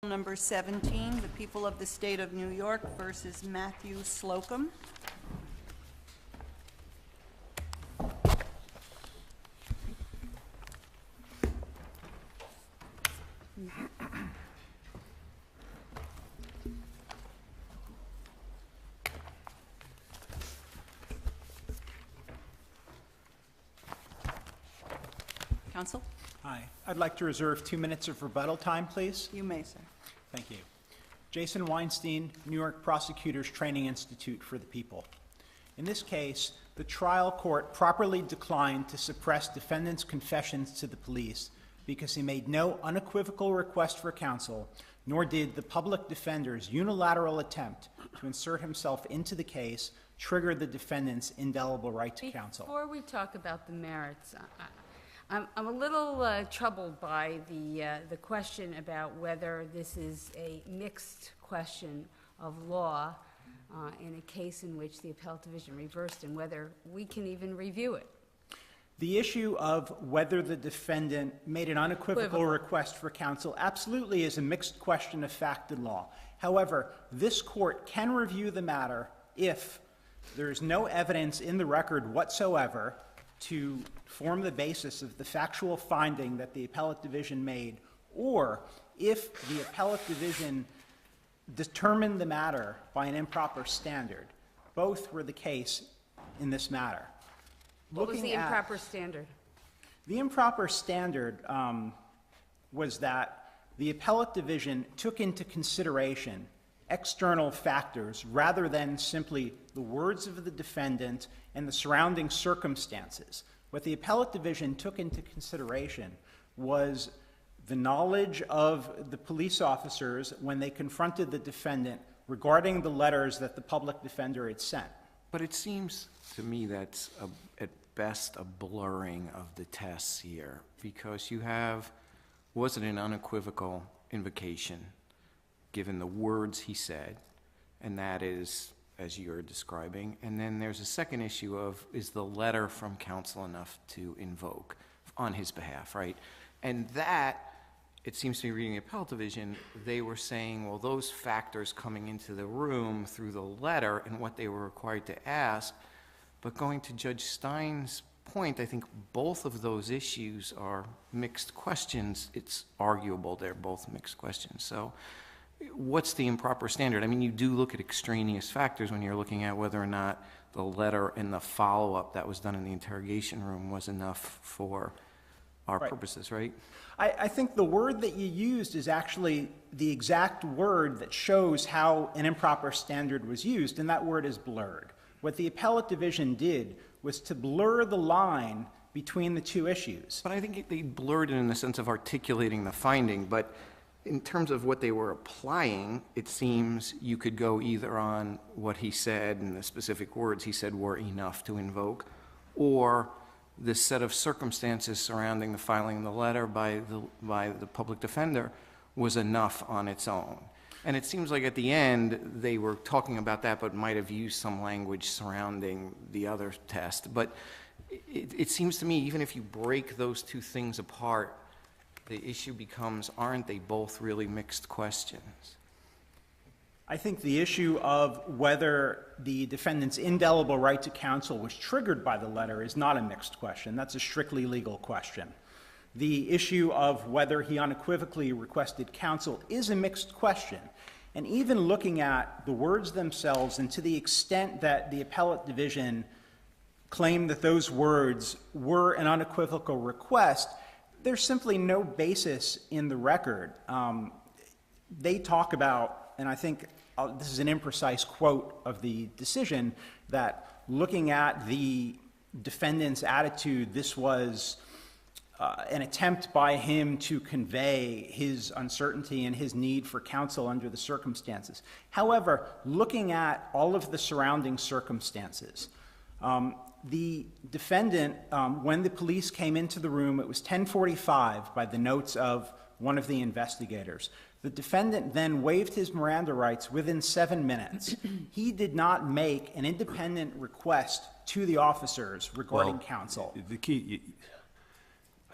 Number 17, the people of the state of New York versus Matthew Slocum. Counsel? Hi. I'd like to reserve 2 minutes of rebuttal time, please. You may, sir. Thank you. Jason Weinstein, New York Prosecutors Training Institute for the People. In this case, the trial court properly declined to suppress defendant's confessions to the police because he made no unequivocal request for counsel, nor did the public defender's unilateral attempt to insert himself into the case trigger the defendant's indelible right to counsel. Before we talk about the merits, I'm a little troubled by the question about whether this is a mixed question of law in a case in which the appellate division reversed, and whether we can even review it. The issue of whether the defendant made an unequivocal request for counsel absolutely is a mixed question of fact and law. However, this court can review the matter if there is no evidence in the record whatsoever to form the basis of the factual finding that the appellate division made, or if the appellate division determined the matter by an improper standard. Both were the case in this matter. What was the improper standard? The improper standard was that the appellate division took into consideration external factors rather than simply the words of the defendant and the surrounding circumstances. What the appellate division took into consideration was the knowledge of the police officers when they confronted the defendant regarding the letters that the public defender had sent. But it seems to me that's at best a blurring of the tests here, because you have, was it an unequivocal invocation given the words he said, and that is, as you're describing, and then there's a second issue of, is the letter from counsel enough to invoke on his behalf, right? And that, it seems to me, reading the appellate division, they were saying, well, those factors coming into the room through the letter and what they were required to ask, but going to Judge Stein's point, I think both of those issues are mixed questions. It's arguable they're both mixed questions. So what's the improper standard? I mean, you do look at extraneous factors when you're looking at whether or not the letter and the follow-up that was done in the interrogation room was enough for our purposes, right? I think the word that you used is actually the exact word that shows how an improper standard was used, and that word is blurred. What the appellate division did was to blur the line between the two issues. But I think they blurred it in the sense of articulating the finding, but in terms of what they were applying, it seems you could go either on what he said and the specific words he said were enough to invoke, or the set of circumstances surrounding the filing of the letter by the public defender was enough on its own. And it seems like at the end they were talking about that, but might have used some language surrounding the other test. But it seems to me, even if you break those two things apart, the issue becomes, aren't they both really mixed questions? I think the issue of whether the defendant's indelible right to counsel was triggered by the letter is not a mixed question. That's a strictly legal question. The issue of whether he unequivocally requested counsel is a mixed question. And even looking at the words themselves, and to the extent that the appellate division claimed that those words were an unequivocal request, there's simply no basis in the record. They talk about, and I think this is an imprecise quote of the decision, that looking at the defendant's attitude, this was an attempt by him to convey his uncertainty and his need for counsel under the circumstances. However, looking at all of the surrounding circumstances, the defendant, when the police came into the room, it was 10:45 by the notes of one of the investigators. The defendant then waived his Miranda rights within 7 minutes. He did not make an independent request to the officers regarding counsel. The key,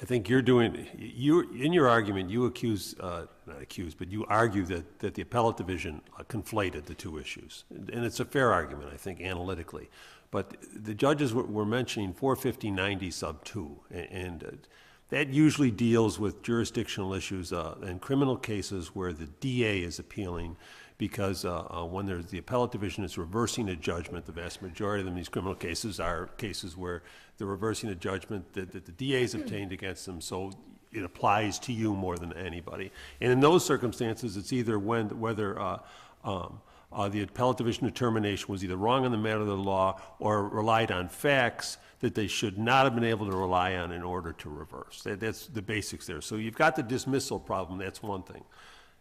I think you're doing, in your argument, you accuse, not accuse, but you argue that the appellate division conflated the two issues. And it's a fair argument, I think, analytically. But the judges were mentioning 450-90 sub 2, and that usually deals with jurisdictional issues in criminal cases where the DA is appealing because when there's the appellate division is reversing a judgment, the vast majority of them, these criminal cases are cases where they're reversing a judgment that the DA has obtained against them, so it applies to you more than anybody. And in those circumstances, it's either whether the appellate division determination was either wrong on the matter of the law or relied on facts that they should not have been able to rely on in order to reverse. That's the basics there. So you've got the dismissal problem, that's one thing.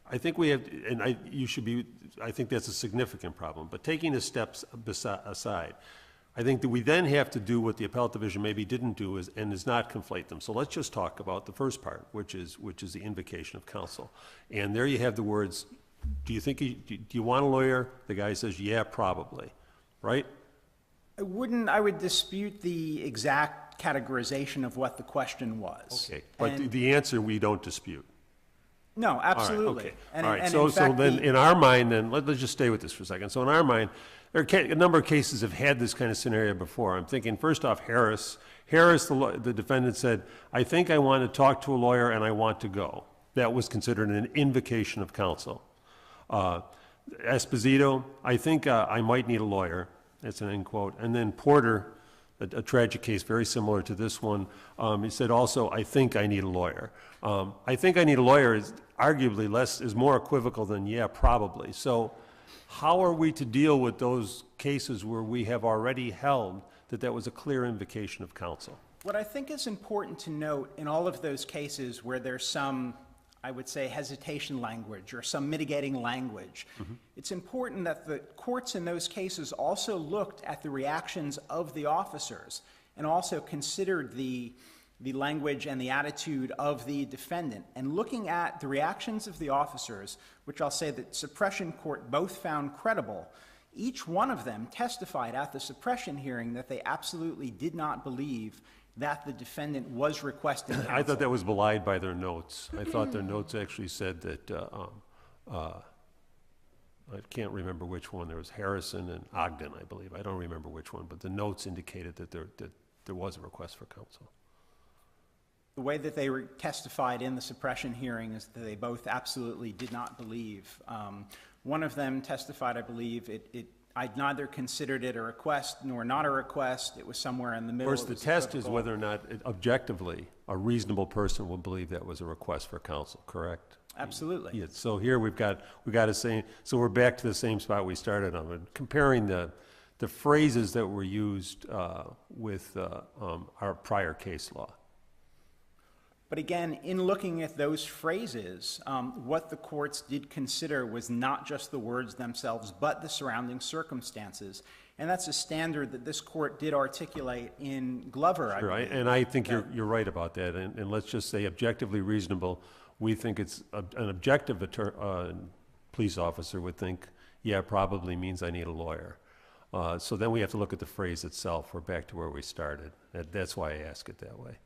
I think we have, and I think that's a significant problem, but taking the steps aside, I think that we then have to do what the appellate division maybe didn't do and is not conflate them. So let's just talk about the first part, which is the invocation of counsel. And there you have the words, do you want a lawyer? The guy says, yeah, probably, right? I would dispute the exact categorization of what the question was. Okay, but the answer we don't dispute. No, absolutely. All right, okay. And, All right. and So in fact, then in our mind, then let's just stay with this for a second. So in our mind, there are a number of cases have had this kind of scenario before. I'm thinking first off, Harris, the defendant said, I think I want to talk to a lawyer and I want to go. That was considered an invocation of counsel. Esposito, I think I might need a lawyer. That's an end quote. And then Porter, a tragic case very similar to this one, he said also, I think I need a lawyer. I think I need a lawyer is arguably is more equivocal than yeah, probably. So how are we to deal with those cases where we have already held that was a clear invocation of counsel? What I think is important to note in all of those cases where there's some, I would say, hesitation language or some mitigating language, it's important that the courts in those cases also looked at the reactions of the officers and also considered the language and the attitude of the defendant. And looking at the reactions of the officers, which I'll say that suppression court both found credible, each one of them testified at the suppression hearing that they absolutely did not believe that the defendant was requesting counsel. I thought that was belied by their notes. I thought their notes actually said that, I can't remember which one. There was Harrison and Ogden, I believe. I don't remember which one, but the notes indicated that there was a request for counsel. The way that they testified in the suppression hearing is that they both absolutely did not believe. One of them testified, I believe, I'd neither considered it a request nor not a request. It was somewhere in the middle. Of course, the test is whether or not, objectively, a reasonable person would believe that was a request for counsel, correct? Absolutely. Yeah, so here we got to say, so we're back to the same spot we started on, comparing the phrases that were used with our prior case law. But again, in looking at those phrases, what the courts did consider was not just the words themselves, but the surrounding circumstances. And that's a standard that this court did articulate in Glover, I believe. And I think you're right about that. And let's just say objectively reasonable. We think it's an objective police officer would think, yeah, probably means I need a lawyer. So then we have to look at the phrase itself. We're back to where we started. That's why I ask it that way.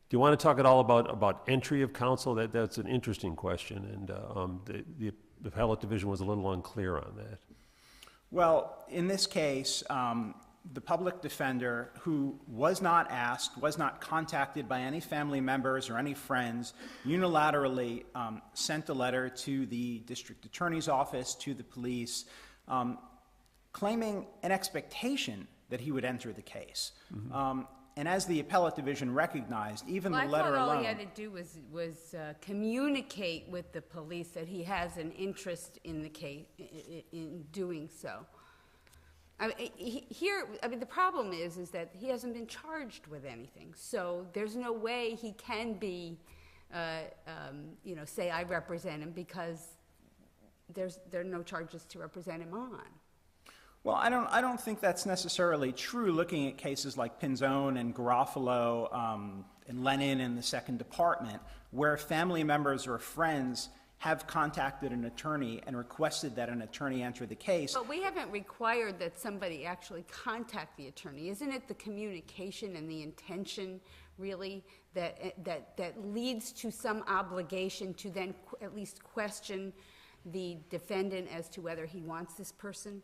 Do you want to talk at all about entry of counsel? That's an interesting question, and the appellate division was a little unclear on that. Well, in this case, the public defender, who was not asked, was not contacted by any family members or any friends, unilaterally sent a letter to the district attorney's office, to the police, claiming an expectation that he would enter the case. And as the appellate division recognized, even the letter alone... I thought all he had to do was communicate with the police that he has an interest in the case, in doing so. The problem is that he hasn't been charged with anything, so there's no way he can be, say I represent him, because there are no charges to represent him on. Well, I don't think that's necessarily true, looking at cases like Pinzone and Garofalo and Lennon in the Second Department, where family members or friends have contacted an attorney and requested that an attorney enter the case. But we haven't required that somebody actually contact the attorney. Isn't it the communication and the intention really, that leads to some obligation to then at least question the defendant as to whether he wants this person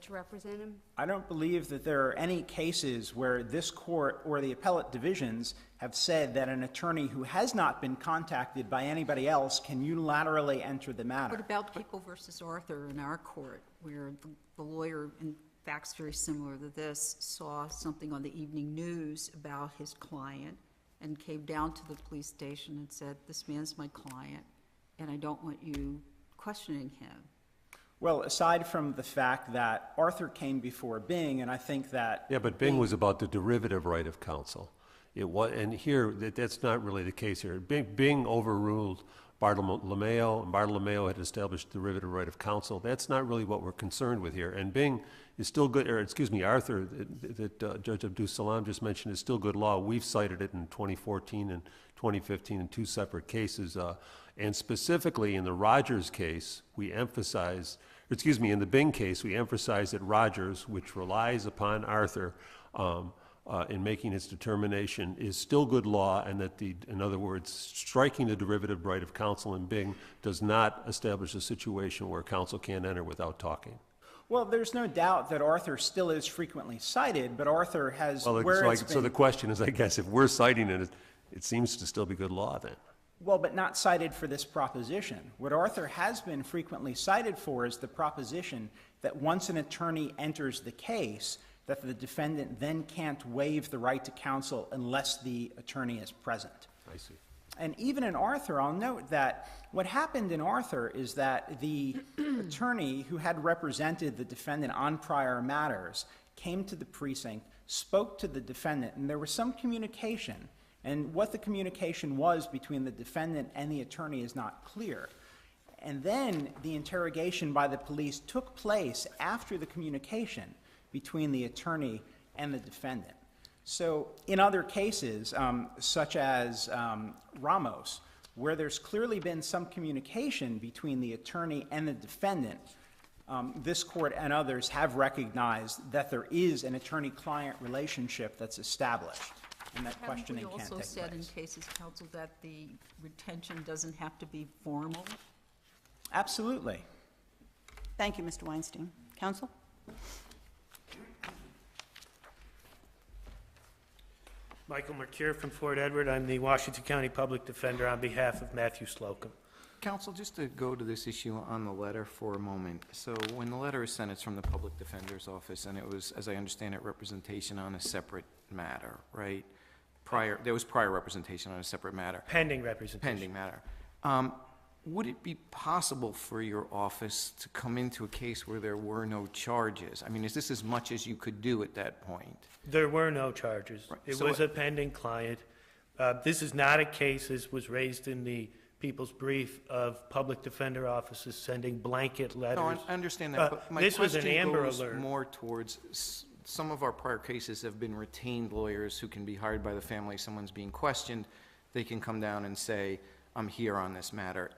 to represent him? I don't believe that there are any cases where this court or the appellate divisions have said that an attorney who has not been contacted by anybody else can unilaterally enter the matter. What about People versus Arthur in our court, where the lawyer, in facts very similar to this, saw something on the evening news about his client and came down to the police station and said, "This man's my client, and I don't want you questioning him"? Well, aside from the fact that Arthur came before Bing, and I think that... Yeah, but Bing was about the derivative right of counsel. It was, and here, that's not really the case here. Bing overruled Bartolomeo, and Bartolomeo had established derivative right of counsel. That's not really what we're concerned with here. And Bing is still good, or excuse me, Arthur, that Judge Abdus Salam just mentioned, is still good law. We've cited it in 2014 and 2015 in two separate cases. And specifically in the Rogers case, we emphasize, excuse me, in the Bing case, we emphasize that Rogers, which relies upon Arthur in making its determination, is still good law, and that in other words, striking the derivative right of counsel in Bing does not establish a situation where counsel can't enter without talking. Well, there's no doubt that Arthur still is frequently cited, but Arthur has... Well, so the question is, I guess, if we're citing it, it seems to still be good law then. Well, but not cited for this proposition. What Arthur has been frequently cited for is the proposition that once an attorney enters the case, that the defendant then can't waive the right to counsel unless the attorney is present. I see. And even in Arthur, I'll note that what happened in Arthur is that the attorney who had represented the defendant on prior matters came to the precinct, spoke to the defendant, and there was some communication. And what the communication was between the defendant and the attorney is not clear. And then the interrogation by the police took place after the communication between the attorney and the defendant. So in other cases, such as Ramos, where there's clearly been some communication between the attorney and the defendant, this court and others have recognized that there is an attorney-client relationship that's established, and that questioning can't take place. Haven't we also said in cases, counsel, that the retention doesn't have to be formal? Absolutely. Thank you, Mr. Weinstein. Counsel? Michael Mercure from Fort Edward. I'm the Washington County Public Defender on behalf of Matthew Slocum. Counsel, just to go to this issue on the letter for a moment. So when the letter is sent, it's from the Public Defender's Office, and it was, as I understand it, representation on a separate matter, right? There was prior representation on a separate matter. Pending representation. Pending matter. Would it be possible for your office to come into a case where there were no charges? I mean, is this as much as you could do at that point? There were no charges. Right. It So was a pending client. This is not a case, as was raised in the People's Brief, of public defender offices sending blanket letters. No, I understand that, but my this was an question Amber goes Alert. more towards some of our prior cases have been retained lawyers who can be hired by the family. Someone's being questioned. They can come down and say, I'm here on this matter.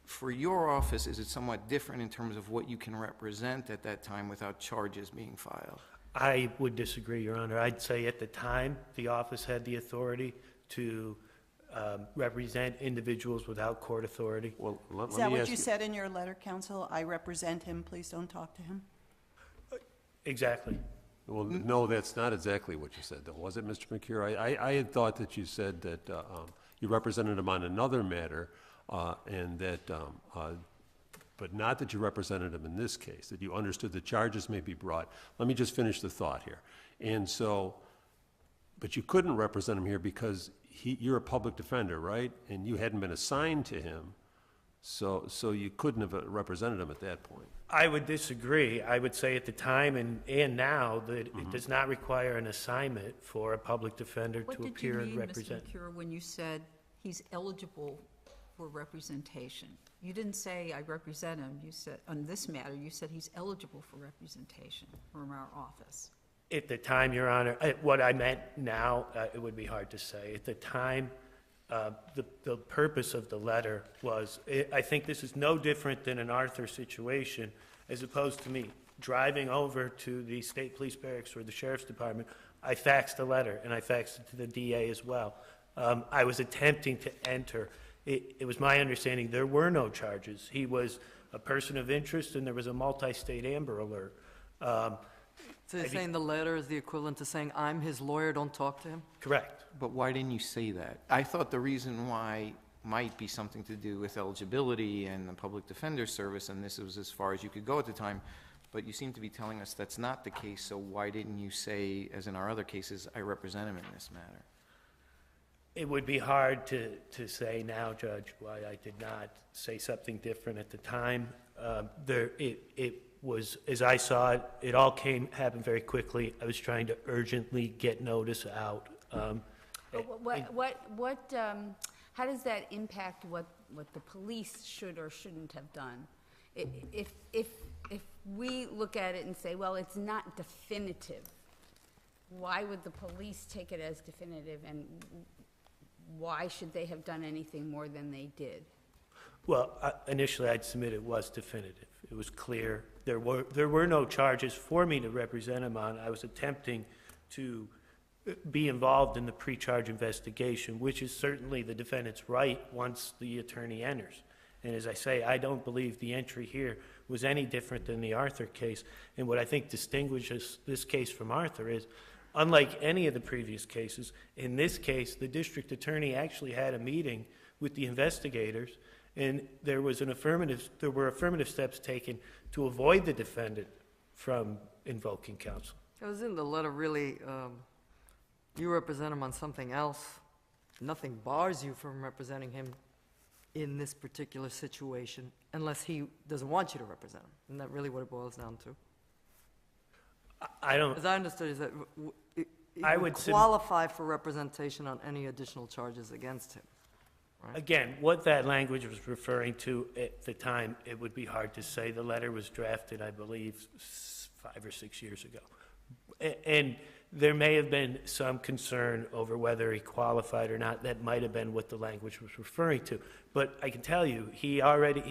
For your office, is it somewhat different in terms of what you can represent at that time without charges being filed? I would disagree, Your Honor. I'd say at the time, the office had the authority to represent individuals without court authority. Well, Is let that me what ask you said in your letter, counsel? I represent him, please don't talk to him? Exactly. Well, no, that's not exactly what you said, though, was it, Mr. McCure? I had thought that you said that you represented him on another matter, and that, but not that you represented him in this case, that you understood the charges may be brought. Let me just finish the thought here. And so, but you couldn't represent him here because you're a public defender, right? And you hadn't been assigned to him, so you couldn't have represented him at that point. I would disagree. I would say at the time and now that it does not require an assignment for a public defender to appear and represent. What did you mean, Mr. McCure, when you said he's eligible for representation? You didn't say I represent him. You said, on this matter, you said he's eligible for representation from our office. At the time, Your Honor, what I meant now, it would be hard to say. At the time, the purpose of the letter was, I think this is no different than an Arthur situation, as opposed to me driving over to the state police barracks or the sheriff's department, I faxed a letter, and I faxed it to the DA as well. I was attempting to enter. It was my understanding there were no charges. He was a person of interest, and there was a multi-state Amber Alert. So you're saying the letter is the equivalent to saying, I'm his lawyer, don't talk to him? Correct. But why didn't you say that? I thought the reason why might be something to do with eligibility and the public defender service, and this was as far as you could go at the time. But you seem to be telling us that's not the case, so why didn't you say, as in our other cases, I represent him in this matter? It would be hard to say now, Judge, why I did not say something different at the time. It was, as I saw it, it all happened very quickly. I was trying to urgently get notice out. How does that impact what the police should or shouldn't have done? If we look at it and say, well, it's not definitive, why would the police take it as definitive, and why should they have done anything more than they did? Well, initially I'd submit it was definitive. It was clear. There were no charges for me to represent him on. I was attempting to be involved in the pre-charge investigation, which is certainly the defendant's right once the attorney enters. And as I say, I don't believe the entry here was any different than the Arthur case. And what I think distinguishes this case from Arthur is, unlike any of the previous cases, in this case, the district attorney actually had a meeting with the investigators, and there were affirmative steps taken to avoid the defendant from invoking counsel. Isn't the letter really, you represent him on something else? Nothing bars you from representing him in this particular situation unless he doesn't want you to represent him. Isn't that really what it boils down to? I don't. As I understood, is that I would would qualify for representation on any additional charges against him. Right? Again, what that language was referring to at the time, it would be hard to say. The letter was drafted, I believe, 5 or 6 years ago. And there may have been some concern over whether he qualified or not. That might have been what the language was referring to. But I can tell you, he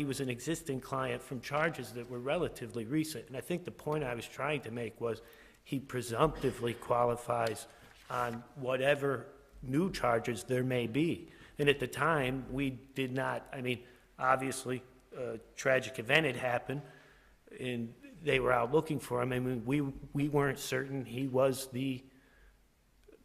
was an existing client from charges that were relatively recent. And I think the point I was trying to make was he presumptively qualifies on whatever new charges there may be. And at the time, we did not, obviously, a tragic event had happened, and they were out looking for him. We weren't certain he was the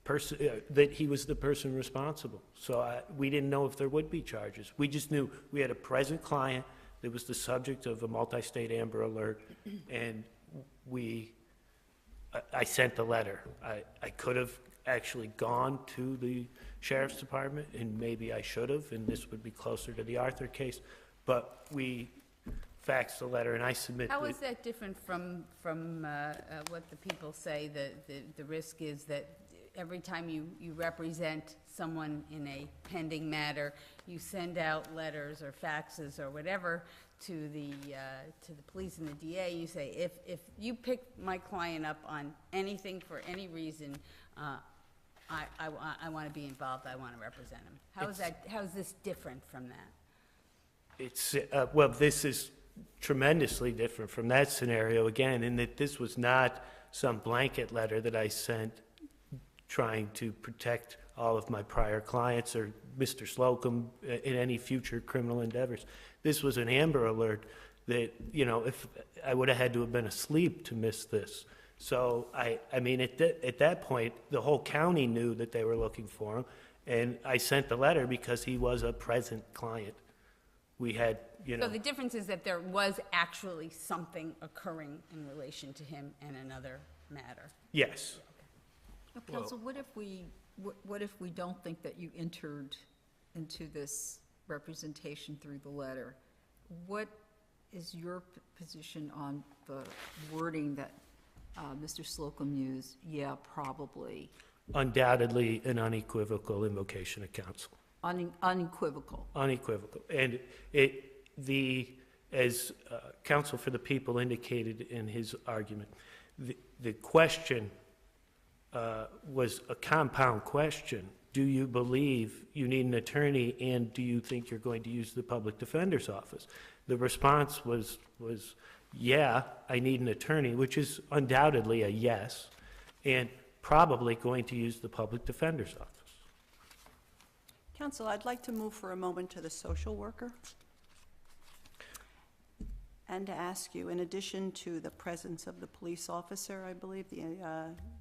person, that he was the person responsible. So we didn't know if there would be charges. We just knew we had a present client that was the subject of a multi-state Amber Alert, and I sent the letter. I could have actually gone to the sheriff's department, and maybe I should have, and this would be closer to the Arthur case, but we faxed the letter, and I submitted it. How is that different from what the people say? The risk is that every time you represent someone in a pending matter, you send out letters or faxes or whatever to the police and the DA. You say, if you pick my client up on anything for any reason, I want to be involved. I want to represent him. How is this different from that? Well, this is tremendously different from that scenario, again, in that this was not some blanket letter that I sent trying to protect all of my prior clients or Mr. Slocum in any future criminal endeavors. This was an Amber Alert that, if I would have had to have been asleep to miss this. So, at that point, the whole county knew that they were looking for him, and I sent the letter because he was a present client. We had, So the difference is that there was actually something occurring in relation to him and another matter. Yes. Now, Counsel, what if we don't think that you entered into this representation through the letter? What is your position on the wording that Mr. Slocum used? Yeah, probably. Undoubtedly an unequivocal invocation of counsel. Unequivocal. Unequivocal. And as counsel for the people indicated in his argument, the question was a compound question. Do you believe you need an attorney, and do you think you're going to use the public defender's office? The response was yeah, I need an attorney, which is undoubtedly a yes. And probably going to use the public defender's office. Counsel, I'd like to move for a moment to the social worker and to ask you, in addition to the presence of the police officer, I believe,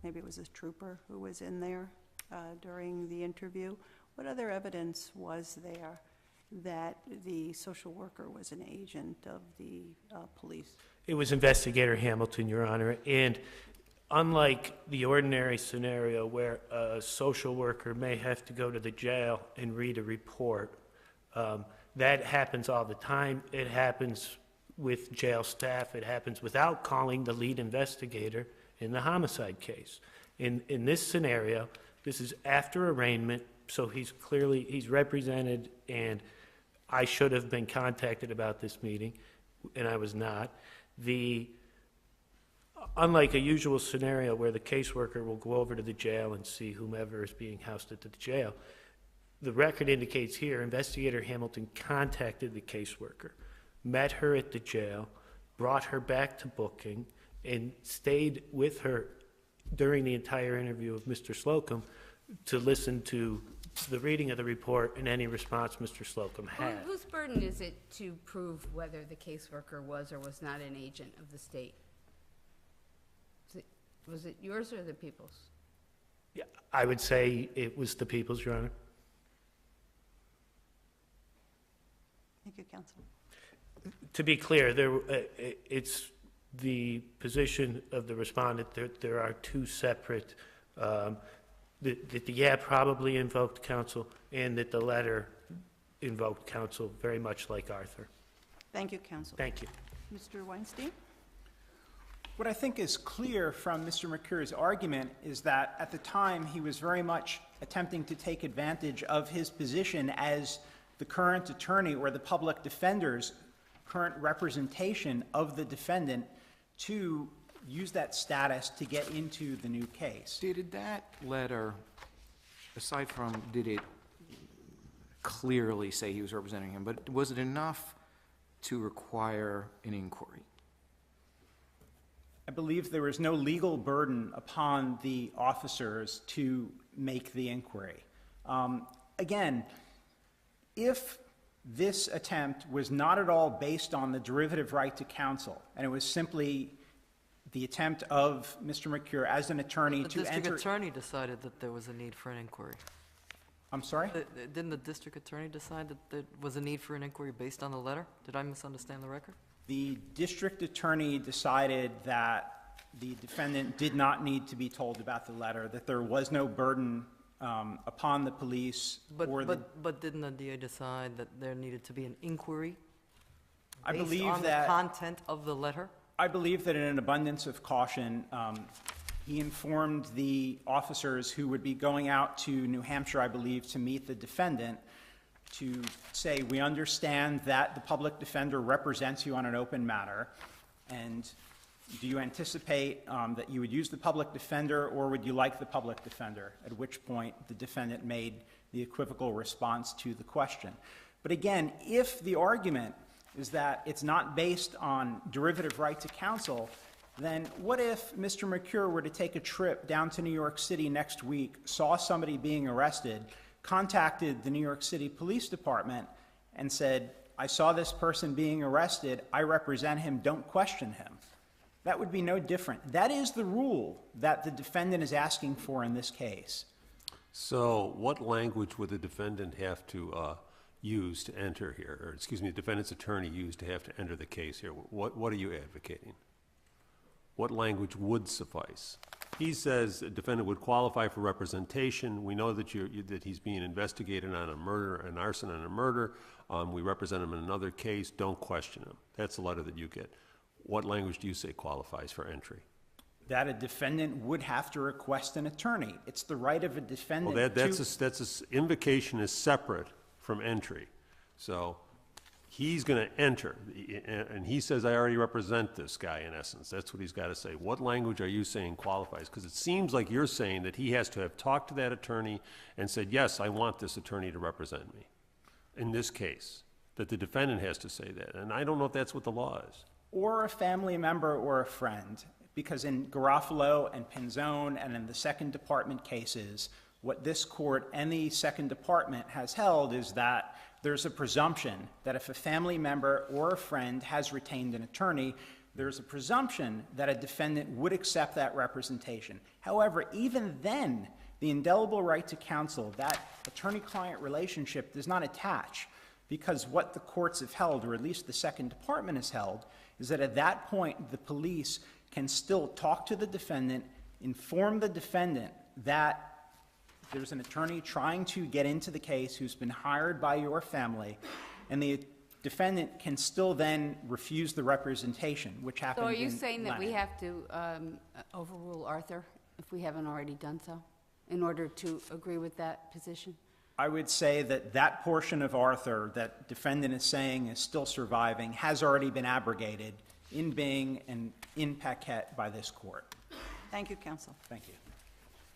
maybe it was a trooper who was in there during the interview, what other evidence was there that the social worker was an agent of the police? It was Investigator Hamilton, Your Honor, and unlike the ordinary scenario where a social worker may have to go to the jail and read a report, that happens all the time. It happens with jail staff. It happens without calling the lead investigator in the homicide case. In this scenario, this is after arraignment, so he's represented, and I should have been contacted about this meeting, and I was not. Unlike a usual scenario where the caseworker will go over to the jail and see whomever is being housed to the jail, the record indicates here Investigator Hamilton contacted the caseworker, met her at the jail, brought her back to booking, and stayed with her during the entire interview of Mr. Slocum to listen to the reading of the report and any response Mr. Slocum had. Whose burden is it to prove whether the caseworker was or was not an agent of the state? Was it yours or the people's? Yeah, I would say it was the people's, Your Honor. Thank you, Counsel. To be clear, it's the position of the respondent that there are two separate, that the yeah probably invoked counsel and that the letter invoked counsel, very much like Arthur. Thank you, Counsel. Thank you. Mr. Weinstein? What I think is clear from Mr. McCure's argument is that at the time he was very much attempting to take advantage of his position as the current attorney or the public defender's current representation of the defendant to use that status to get into the new case. Did that letter, aside from, did it clearly say he was representing him, but was it enough to require an inquiry? I believe there was no legal burden upon the officers to make the inquiry. Again, if this attempt was not at all based on the derivative right to counsel, and it was simply the attempt of Mr. McCure as an attorney The to district enter... attorney decided that there was a need for an inquiry. I'm sorry? Didn't the district attorney decide that there was a need for an inquiry based on the letter? Did I misunderstand the record? The district attorney decided that the defendant did not need to be told about the letter, that there was no burden upon the police or the... But didn't the DA decide that there needed to be an inquiry I based believe on that... the content of the letter? I believe that in an abundance of caution, he informed the officers who would be going out to New Hampshire, I believe, to meet the defendant, to say, we understand that the public defender represents you on an open matter, and do you anticipate that you would use the public defender, or would you like the public defender? At which point the defendant made the equivocal response to the question. But again, if the argument is that it's not based on derivative right to counsel, then what if Mr. McCure were to take a trip down to New York City next week, saw somebody being arrested, contacted the New York City Police Department, and said, I saw this person being arrested, I represent him, don't question him? That would be no different. That is the rule that the defendant is asking for in this case. So what language would the defendant have to use to enter here, or excuse me, the defendant's attorney use to have to enter the case here? What are you advocating? What language would suffice? He says the defendant would qualify for representation. We know that that he's being investigated on a murder, an arson and a murder. We represent him in another case. Don't question him. That's the letter that you get. What language do you say qualifies for entry? That a defendant would have to request an attorney. It's the right of a defendant Well, that's invocation is separate from entry. So he's going to enter, and he says, I already represent this guy, in essence. That's what he's got to say. What language are you saying qualifies? Because it seems like you're saying that he has to have talked to that attorney and said, yes, I want this attorney to represent me. In this case, that the defendant has to say that. And I don't know if that's what the law is. Or a family member or a friend. because in Garofalo and Pinzone and in the Second Department cases, what this court and the Second Department has held is that there's a presumption that if a family member or a friend has retained an attorney, there's a presumption that a defendant would accept that representation. However, even then, the indelible right to counsel, that attorney-client relationship, does not attach, because what the courts have held, or at least the Second Department has held, is that at that point, the police can still talk to the defendant, inform the defendant that there's an attorney trying to get into the case who's been hired by your family, and the defendant can still then refuse the representation, which happened So in are you saying that we Lennon. have to overrule Arthur, if we haven't already done so, in order to agree with that position? I would say that that portion of Arthur that defendant is saying is still surviving has already been abrogated in Bing and in Paquette by this court. Thank you, counsel. Thank you.